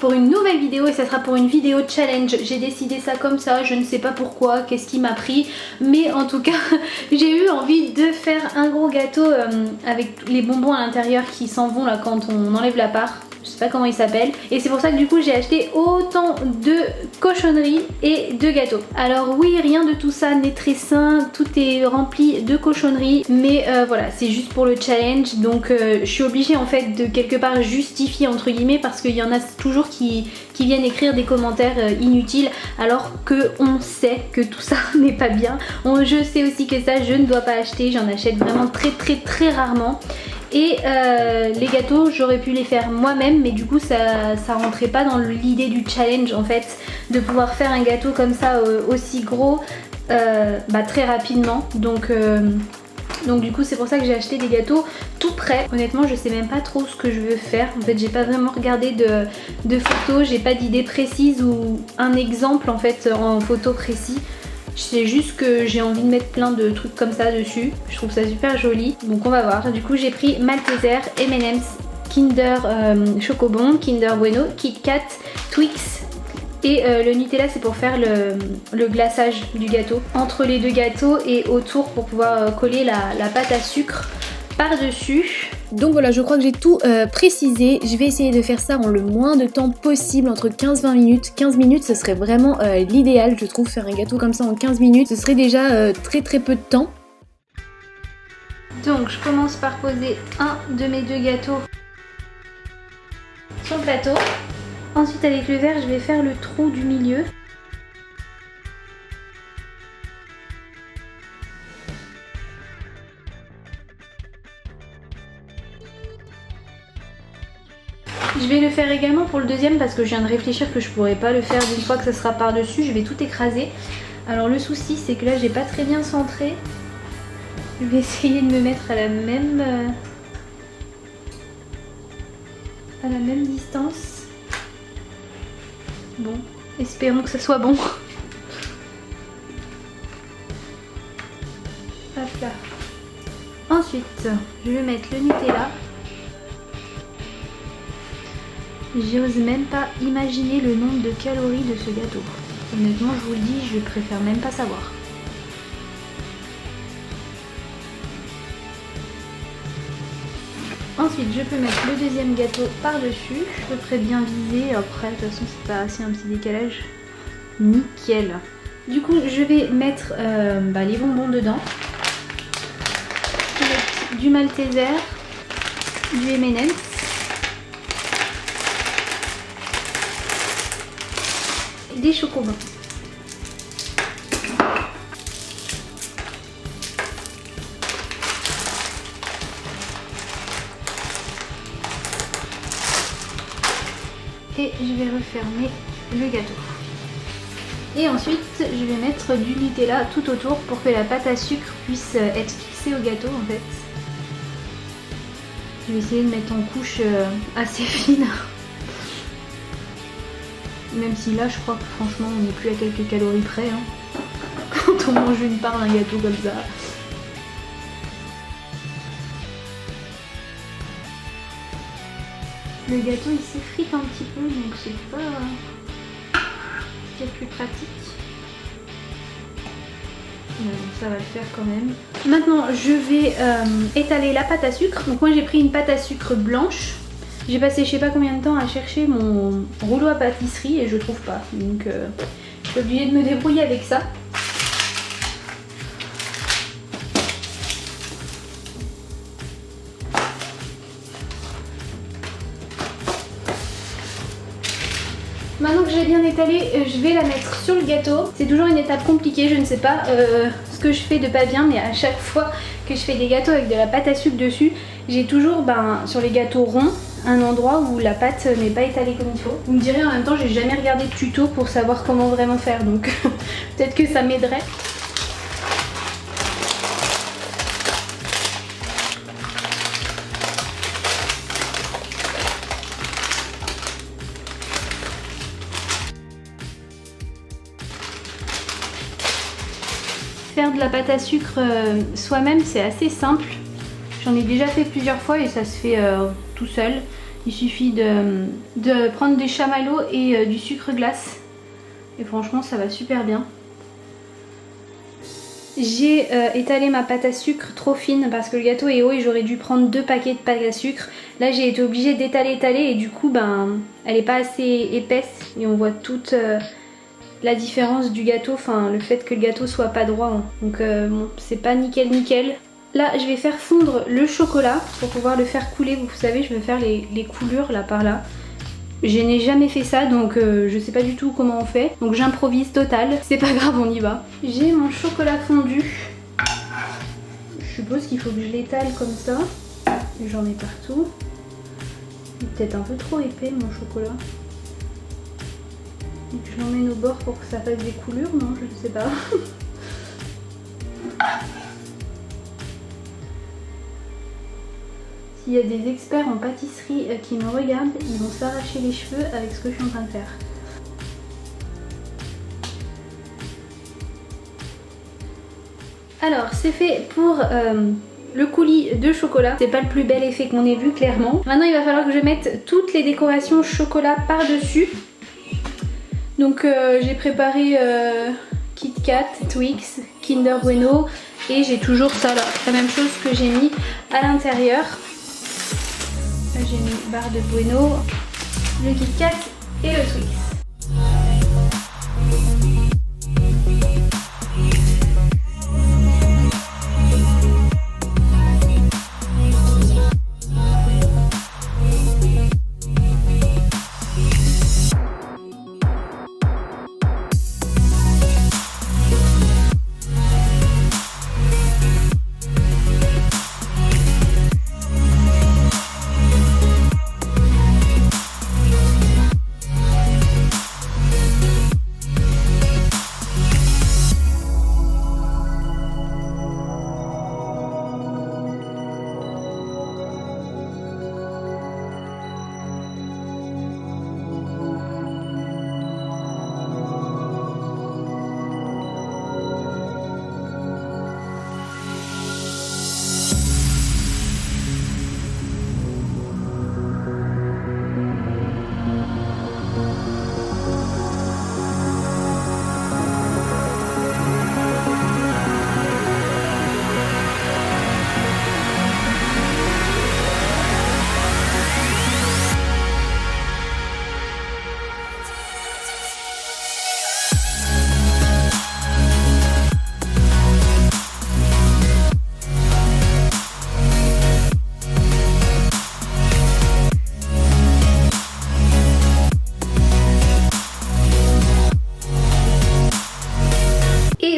pour une nouvelle vidéo et ça sera pour une vidéo challenge. J'ai décidé ça comme ça, je ne sais pas pourquoi, qu'est-ce qui m'a pris, mais en tout cas j'ai eu envie de faire un gros gâteau avec les bonbons à l'intérieur qui s'en vont là quand on enlève la part. Je sais pas comment il s'appelle, et c'est pour ça que du coup j'ai acheté autant de cochonneries et de gâteaux. Alors oui, rien de tout ça n'est très sain, tout est rempli de cochonneries, mais voilà, c'est juste pour le challenge, donc je suis obligée en fait de quelque part justifier entre guillemets, parce qu'il y en a toujours qui viennent écrire des commentaires inutiles alors que on sait que tout ça n'est pas bien. Je sais aussi que ça je ne dois pas acheter, j'en achète vraiment très rarement. Et les gâteaux, j'aurais pu les faire moi-même, mais du coup ça rentrait pas dans l'idée du challenge en fait, de pouvoir faire un gâteau comme ça aussi gros très rapidement. Donc du coup c'est pour ça que j'ai acheté des gâteaux tout prêts. Honnêtement je sais même pas trop ce que je veux faire. En fait j'ai pas vraiment regardé de photos, j'ai pas d'idée précise ou un exemple en fait en photo précis. C'est juste que j'ai envie de mettre plein de trucs comme ça dessus. Je trouve ça super joli. Donc on va voir. Du coup j'ai pris Malteser, M&M's, Kinder Chocobon, Kinder Bueno, Kit Kat, Twix. Et le Nutella c'est pour faire le glaçage du gâteau. Entre les deux gâteaux et autour pour pouvoir coller la pâte à sucre par-dessus. Donc voilà, je crois que j'ai tout précisé. Je vais essayer de faire ça en le moins de temps possible, entre 15-20 minutes. 15 minutes ce serait vraiment l'idéal, je trouve, faire un gâteau comme ça en 15 minutes. Ce serait déjà très peu de temps. Donc je commence par poser un de mes deux gâteaux sur le plateau. Ensuite avec le verre je vais faire le trou du milieu. Je vais le faire également pour le deuxième parce que je viens de réfléchir que je pourrais pas le faire d'une fois que ça sera par dessus, je vais tout écraser. Alors le souci c'est que là j'ai pas très bien centré. Je vais essayer de me mettre à la même distance. Bon, espérons que ça soit bon. Hop là. Ensuite, je vais mettre le Nutella. J'ose même pas imaginer le nombre de calories de ce gâteau. Honnêtement, je vous le dis, je préfère même pas savoir. Ensuite, je peux mettre le deuxième gâteau par-dessus. Je peux très bien viser. Après, de toute façon, c'est pas assez un petit décalage. Nickel. Du coup, je vais mettre les bonbons dedans. Je vais mettre du Malteser, du M&M's. Des chocobons. Et je vais refermer le gâteau. Et ensuite je vais mettre du Nutella tout autour pour que la pâte à sucre puisse être fixée au gâteau en fait. Je vais essayer de mettre en couche assez fine. Même si là je crois que franchement on n'est plus à quelques calories près hein, quand on mange une part d'un gâteau comme ça. Le gâteau il s'effrite un petit peu donc c'est pas ce qui est plus pratique. Mais bon, ça va le faire quand même. Maintenant je vais étaler la pâte à sucre. Donc moi j'ai pris une pâte à sucre blanche. J'ai passé je sais pas combien de temps à chercher mon rouleau à pâtisserie et je trouve pas. Donc je suis obligée de me débrouiller avec ça. Maintenant que j'ai bien étalé, je vais la mettre sur le gâteau. C'est toujours une étape compliquée, je ne sais pas ce que je fais de pas bien, mais à chaque fois que je fais des gâteaux avec de la pâte à sucre dessus, j'ai toujours sur les gâteaux ronds un endroit où la pâte n'est pas étalée comme il faut. Vous me direz en même temps, j'ai jamais regardé de tuto pour savoir comment vraiment faire, donc peut-être que ça m'aiderait. Faire de la pâte à sucre soi-même c'est assez simple. J'en ai déjà fait plusieurs fois et ça se fait tout seul. Il suffit de prendre des chamallows et du sucre glace. Et franchement ça va super bien. J'ai étalé ma pâte à sucre trop fine parce que le gâteau est haut et j'aurais dû prendre 2 paquets de pâte à sucre. Là j'ai été obligée d'étaler et du coup elle est pas assez épaisse et on voit toute la différence du gâteau, enfin le fait que le gâteau soit pas droit. Hein. Donc bon, c'est pas nickel. Là je vais faire fondre le chocolat pour pouvoir le faire couler. Vous savez, je vais faire les coulures là par là. Je n'ai jamais fait ça donc je sais pas du tout comment on fait. Donc j'improvise total, c'est pas grave, on y va. J'ai mon chocolat fondu. Je suppose qu'il faut que je l'étale comme ça. J'en ai partout. Il est peut-être un peu trop épais mon chocolat. Et que je l'emmène au bord pour que ça fasse des coulures, non, je ne sais pas. S'il y a des experts en pâtisserie qui me regardent, ils vont s'arracher les cheveux avec ce que je suis en train de faire. Alors c'est fait pour le coulis de chocolat. C'est pas le plus bel effet qu'on ait vu clairement. Maintenant il va falloir que je mette toutes les décorations chocolat par dessus. Donc j'ai préparé Kit Kat, Twix, Kinder Bueno et j'ai toujours ça là, la même chose que j'ai mis à l'intérieur. Là j'ai mis barre de Bueno, le Kit Kat et le Twix.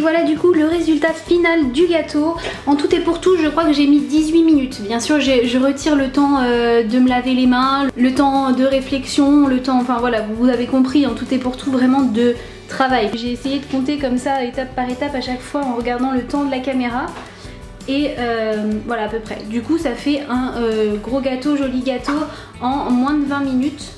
Voilà du coup le résultat final du gâteau. En tout et pour tout je crois que j'ai mis 18 minutes. Bien sûr je retire le temps de me laver les mains, le temps de réflexion, le temps, enfin voilà, vous avez compris, en tout et pour tout vraiment de travail. J'ai essayé de compter comme ça étape par étape à chaque fois en regardant le temps de la caméra. Et voilà à peu près. Du coup ça fait un gros gâteau, joli gâteau en moins de 20 minutes.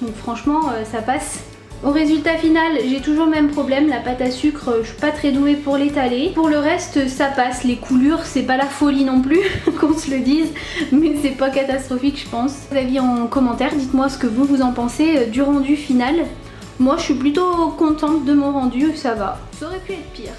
Donc franchement ça passe. Au résultat final, j'ai toujours le même problème, la pâte à sucre, je suis pas très douée pour l'étaler. Pour le reste, ça passe, les coulures, c'est pas la folie non plus, qu'on se le dise, mais c'est pas catastrophique je pense. Vos avis en commentaire, dites-moi ce que vous en pensez du rendu final. Moi je suis plutôt contente de mon rendu, ça va. Ça aurait pu être pire.